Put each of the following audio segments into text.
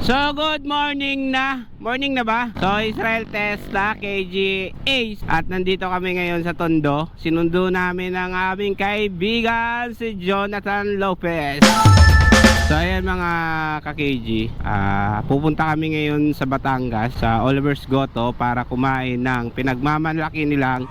So good morning na. Morning na ba? So Israel Tesla KG Ace. At nandito kami ngayon sa Tondo. Sinundo namin ang aming kaibigan si Jonathan Lopez. So ayan mga ka-KG, pupunta kami ngayon sa Batangas, sa Oliver's Goto, para kumain ng pinagmamalaki nilang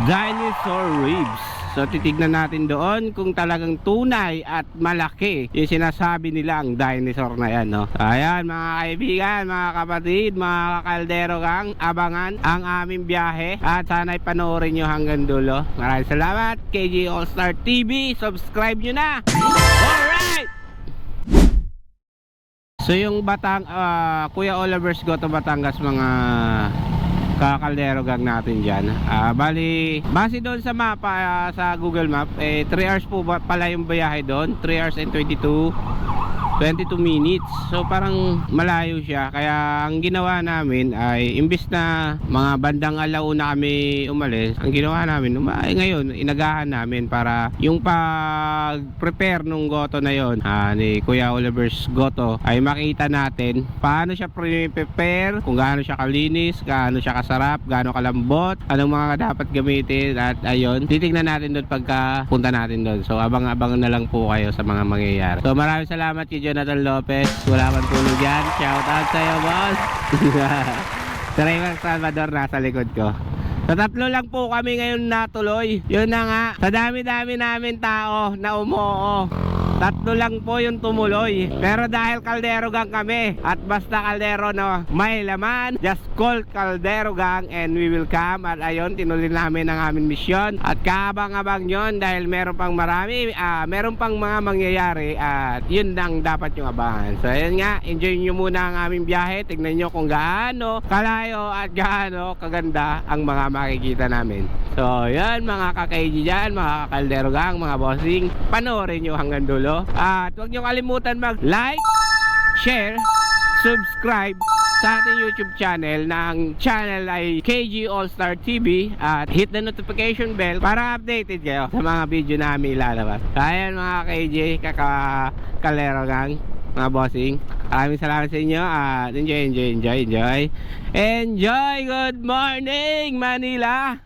dinosaur ribs. So titignan natin doon kung talagang tunay at malaki yung sinasabi nilang dinosaur na yan, no? Ayan mga kaibigan, mga kapatid, mga kakaldero gang, abangan ang aming biyahe at sana'y panoorin nyo hanggang dulo. Maraming salamat KG All Star TV, subscribe nyo na. Alright! So yung Kuya Oliver's Goto Batangas, mga kakaldero gang natin dyan, bali base doon sa mapa, sa Google Map, 3 hours po pala yung biyahe doon, 3 hours and 22 minutes. So parang malayo siya. Kaya ang ginawa namin ay imbis na mga bandang alauna kami umalis, ang ginawa namin ngayon inagahan namin para yung pag-prepare nung goto na yon, ni Kuya Oliver's Goto, ay makita natin paano siya prepare, kung gaano siya kalinis, gaano siya kasarap, gaano kalambot, anong mga dapat gamitin. At ayun, titignan natin doon pagka punta natin doon. So abang-abang na lang po kayo sa mga mangyayari. So maraming salamat kay Jonathan Lopez, wala kang tulog yan. Shout out sa'yo, boss. Si Raymond Salvador nasa likod ko. So tatlo lang po kami ngayon natuloy. Yun na nga, sa dami-dami namin tao na umuo, tatlo lang po yung tumuloy. Pero dahil kaldero gang kami, at basta kaldero na may laman, just call kaldero gang and we will come. At ayun, tinuloy namin ang aming misyon. At kaabang-abang yon dahil meron pang marami, meron pang mga mangyayari. At yun lang dapat yung abangan. So ayun nga, enjoy nyo muna ang aming biyahe. Tignan nyo kung gaano kalayo at gaano kaganda ang mga makikita namin. So yan mga ka-KG dyan, mga kakaldero gang, mga bossing, panoorin nyo hanggang dulo. At huwag nyo kalimutan mag-like, share, subscribe sa ating YouTube channel. Ng channel ay KG All Star TV. At hit the notification bell para updated kayo sa mga video namin ilalabas. Ayan mga KG, kalero gang, mga bossing, maraming salamat sa inyo. At enjoy. Good morning Manila.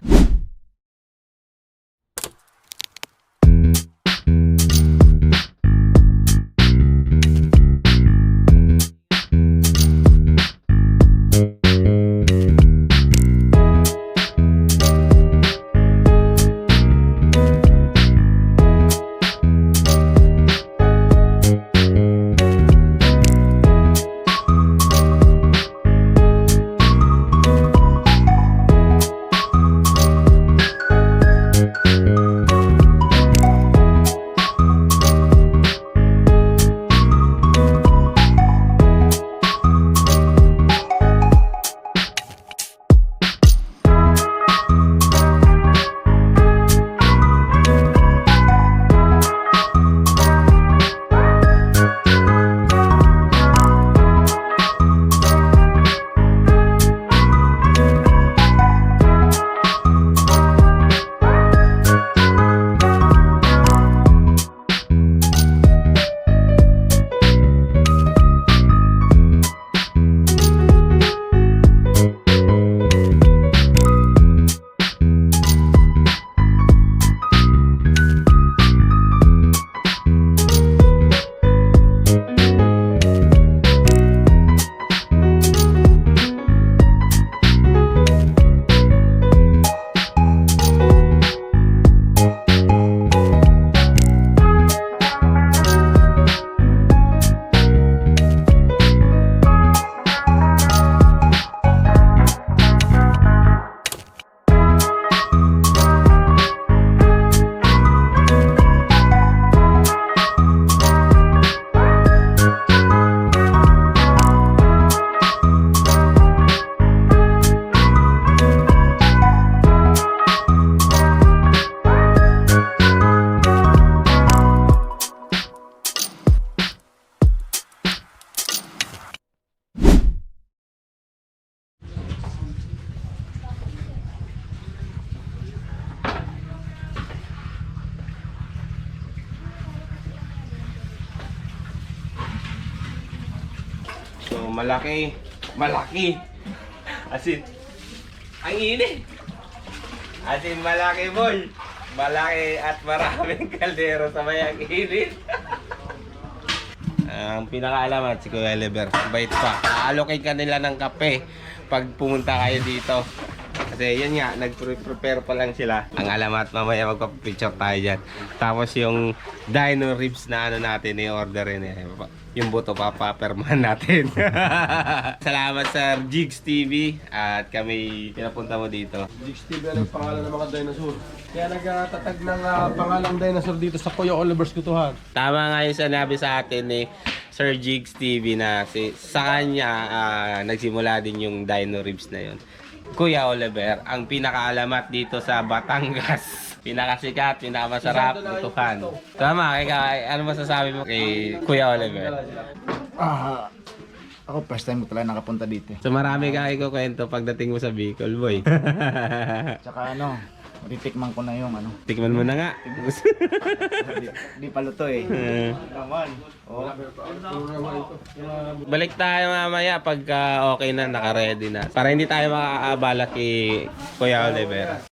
So malaki. As in, ang init. As in, malaki boy. Malaki at maraming kaldero sa mayang init. Ang pinakaalamat si Kuya Oliver, bait pa. A-allocate ka nila ng kape pag pumunta kayo dito. Kasi yun nga, nag-prepare pa lang sila. Ang alamat, mamaya magpapicture tayo dyan. Tapos yung dino ribs na ano natin, i-orderin eh. Yung buto papaperman natin. Salamat sa Jigs TV at kami pinapunta mo dito. Jigs TV ang pangalan ng mga dinosaur. Kaya nagtatag ng pangalang dinosaur dito sa Kuya Oliver's Kutuhan. Tama nga yung sinabi sa atin ni Sir Jigs TV na sa kanya nagsimula din yung dino ribs na yun. Kuya Oliver, ang pinakaalamat dito sa Batangas. Pinakasikat, pinakamasarap, butuhan. Tama, ano masasabi mo kay Kuya Oliver? Ako first time ko talaga nakapunta dito. So marami ka ikukwento pagdating mo sa Bicol, boy. Tsaka titikman ko na yung Tikman mo na nga. Di pa luto eh. Naman. Oh. Balik tayo mamaya pagka okay na, naka-ready na. Para hindi tayo makakaabala kay Kuya Oliver.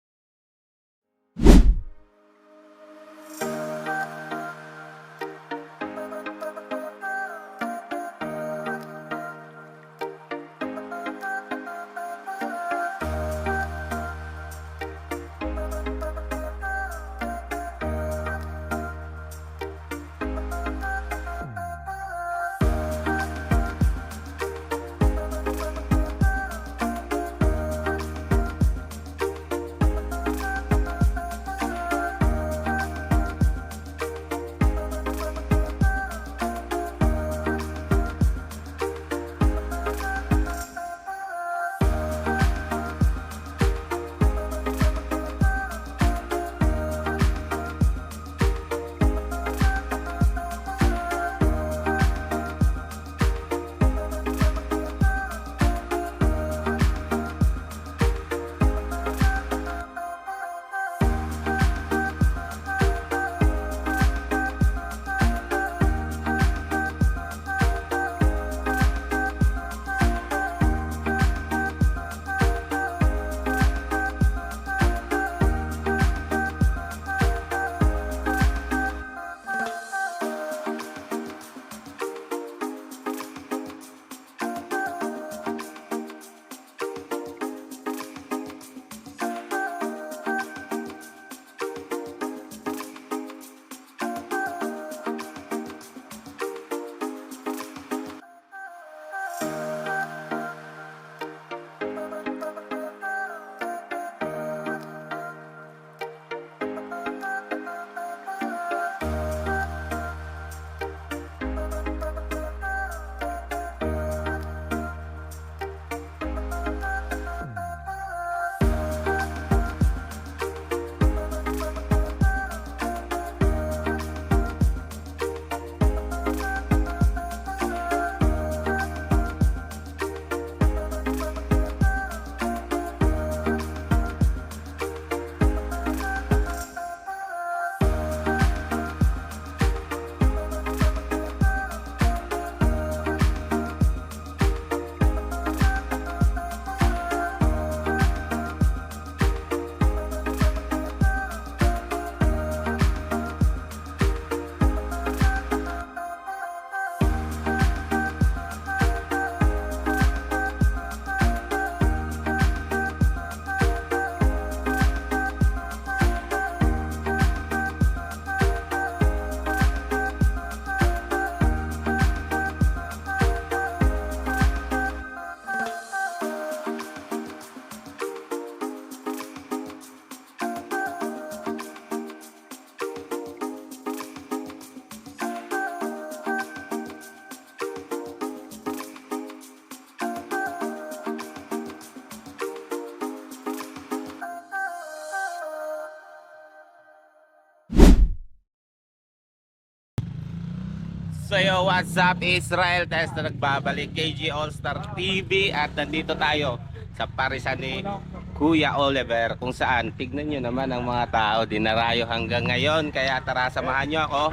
So yo, what's up Israel? Tayo na nagbabalik KG All Star TV at nandito tayo sa parisan ni Kuya Oliver kung saan tignan nyo naman ang mga tao dinarayo hanggang ngayon. Kaya tara, samahan nyo ako.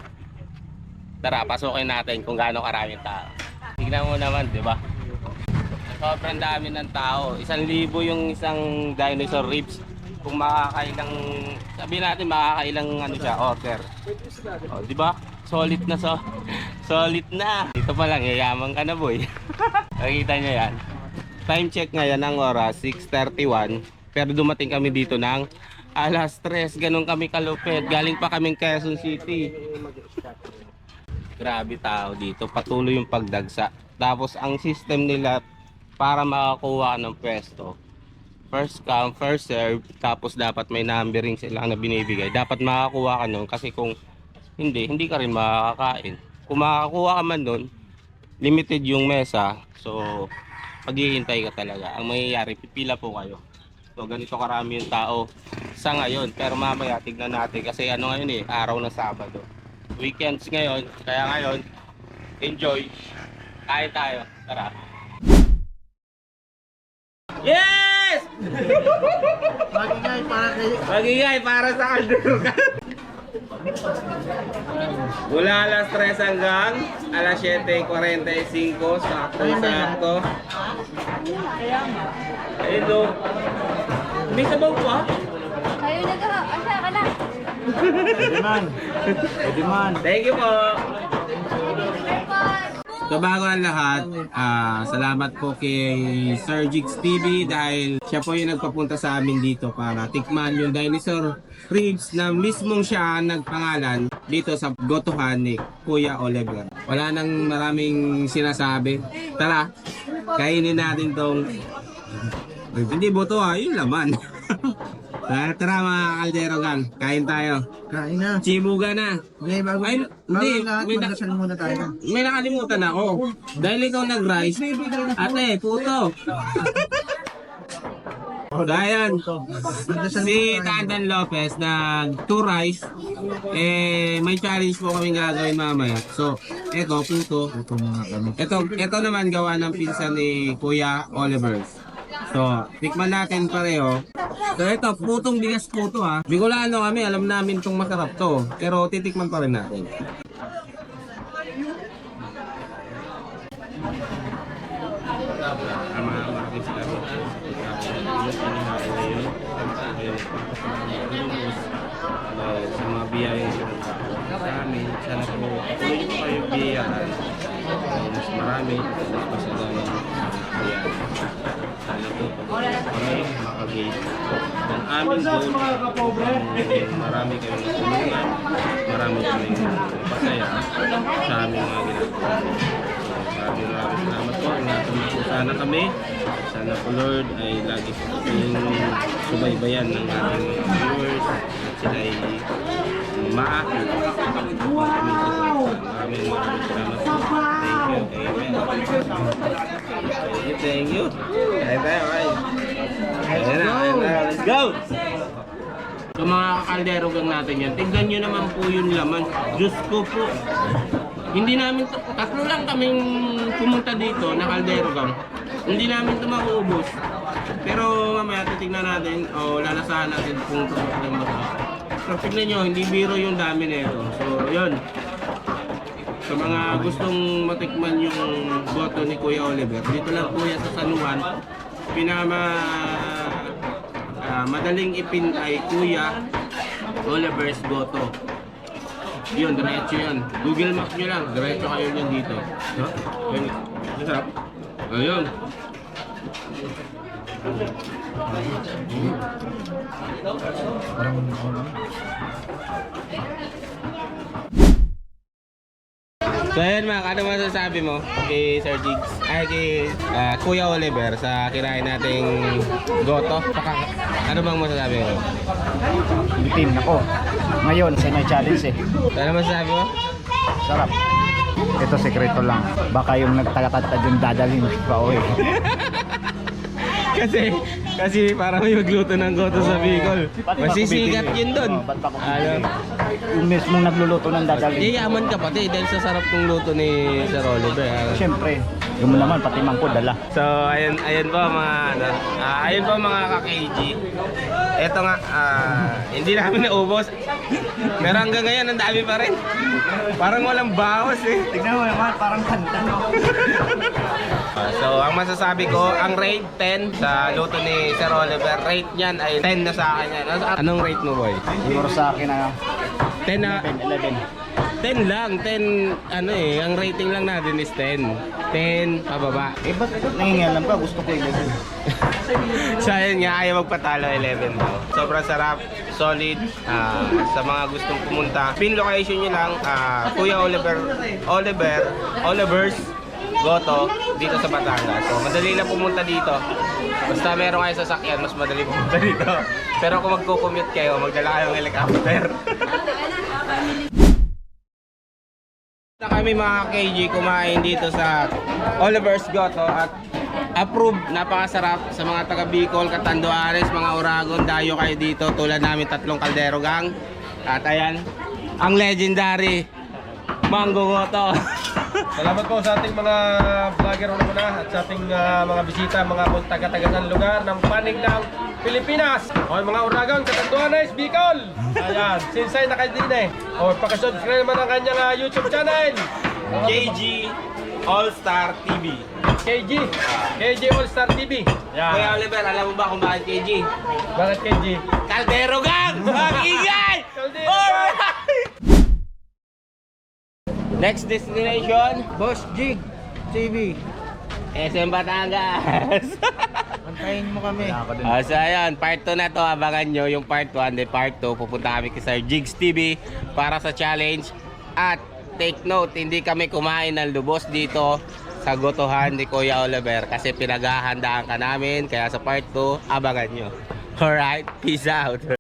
Tara, pasukin natin kung gaano karaming tao. Tignan mo naman, di ba? Sobrang dami ng tao. 1,000 yung isang dinosaur ribs. Kung makakailang, sabihin natin makakailang ano siya, order. Oh, di ba? Solid na solid na. Dito pa lang, yayaman ka na boy. Nakita nyo yan. Time check ngayon ang oras, 6:31. Pero dumating kami dito ng alas 3. Ganun kami kalupit. Galing pa kaming Quezon City. Grabe tao dito. Patuloy yung pagdagsa. Tapos ang system nila para makakuha ka ng pwesto, first come, first serve. Tapos dapat may numbering sila na binibigay. Dapat makakuha ka nun. Kasi kung hindi ka rin makakakain. Kung makakakuha ka man nun, limited yung mesa. So, paghihintay ka talaga. Ang mangyayari, pipila po kayo. So, ganito karami yung tao sa ngayon. Pero mamaya, tignan natin. Kasi ano ngayon araw ng Sabado. Weekends ngayon. Kaya ngayon, enjoy. Kain tayo. Tara. Yes! Magingay para sa kaldugan. Mula alas 3 hanggang alas 7:45. Sakto. Ayun o. May sabaw pa? Kayo asa ka na? Pwede man. Thank you po. So bago ang lahat, salamat po kay Sir Jigs TV dahil siya po yung nagpapunta sa amin dito para tikman yung dinosaur ribs na mismong siya nagpangalan dito sa gotohan ni Kuya Oliver. Wala nang maraming sinasabi. Tara, kainin natin tong hindi boto yung laman. Tara mga kaldero gang, kain tayo. Kain na. Chibuga na. Okay, bago lahat, magdasal muna tayo. May nakalimutan ako. Dahil ikaw nag-rice. Ate, puto. Dayan, si Tandan Lopez nag 2 rice. May challenge po kaming gagawin mamaya. So, eto, puto. Ito naman gawa ng pinsan ni Kuya Oliver. So, tikman natin pareho. So, ito, putong bigas puto ha. Bicolano kami, alam namin itong masarap to. Pero titikman pa rin natin. Sa mga biyayang sa amin, sana po tuloy po kayo biyahan. Mas marami, mas masagalang biyahan. Sana po kami makagate ng aming goal. Marami kayong natulungan, marami kayong pasaya sa aming mga ginagawa. Maraming salamat po. Ingatan po sana kami. Sana po Lord ay lagi po kaming subaybayan ng ating viewers at sila ay maakit. Maraming salamat po. Thank you. Amen. Thank you. Kaya tayo. Ayan na. Let's go! So mga kakaldero gang natin yan, tignan nyo naman po yung laman. Diyos ko po. Hindi namin, tatlo lang kaming pumunta dito na kaldero gang. Hindi namin ito makuubos. Pero mamaya titignan natin o lalasahan natin kung totoo ng masarap. So tignan nyo, hindi biro yung dami nito. So yun. Sa mga gustong matikman yung goto ni Kuya Oliver, dito lang po yan sa San Juan. Madaling ipin ay Kuya Oliver's Goto. Yun, diretso yan. Google Maps nyo lang, diretso kayo yan dito. Yun, masarap. Ayun. So ayun Mac, ano masasabi mo kay Sir Jigs, ay kay Kuya Oliver sa kinain nating goto? Ano bang masasabi mo? Bitin ako. Ngayon, sa may challenge Ano masasabi mo? Sarap. Ito sekreto lang. Baka yung nagtagatad yung dadalhin pa uwi. Kasi para may magluto ng goto sa Bicol. Ba't ba Masisikat ako bibili? yun dun. Ba't ba ako bibili? yung mismong nagluluto ng dadalhin. Yayaman ka pati dahil sa sarap ng luto ni Sir Oliver. Siyempre, yung mo naman, pati mangko dala. So, ayun po mga ayun po mga ka-KG. Ito nga, hindi namin naubos. Pero hanggang ngayon, ang dami pa rin. Parang walang bawas eh. Tignan mo naman, parang kanta, no? So, ang masasabi ko, ang rate 10 sa luto ni Sir Oliver, rate niyan ay 10 na sa akin yan. Anong rate mo, boy? Siguro sa akin na 10 na, 11. 10 lang, 10 ano eh, ang rating lang natin is 10. 10 pababa. Eh, ba't nangingialam ka? Gusto ko 11. So ayun nga, ayaw magpatalo 11 daw. Sobrang sarap, solid. Sa mga gustong pumunta, pin location nyo lang, Kuya Oliver's Goto dito sa Batangas. So madali lang pumunta dito. Basta meron kayo sasakyan, mas madali pumunta dito. Pero kung magko-commute kayo, magdala kayong helicopter. Na kami mga KG kumain dito sa Oliver's Goto at approved, napakasarap sa mga taga Bicol, Catanduanes, mga Oragon, dayo kayo dito tulad namin 3 Caldero Gang. At ayan, ang legendary Mango Goto. Salamat po sa ating mga vlogger una at sa ating mga bisita, mga taga-taga ng lugar ng panig ng Pilipinas. O mga Oragon, Catanduanes, Bicol. Ayan, sinsay na kayo din eh. O pakisubscribe naman ang kanyang YouTube channel. KG All-Star TV. KG All Star TV. Kuya Yan. Oliver, alam mo ba kung bakit KG? Bakit KG? Caldero Gang! Mag-ingay! Caldero Alright! Next destination, Boss Jig TV. SM Batangas. Antayin mo kami. So ayan, part 2 na to, abangan nyo yung part 1, then part 2, pupunta kami kay Sir Jigs TV para sa challenge. At take note, hindi kami kumain ng lubos dito sa gotohan ni Kuya Oliver kasi pinaghahandaan ka namin, kaya sa part 2, abangan nyo. Alright, peace out.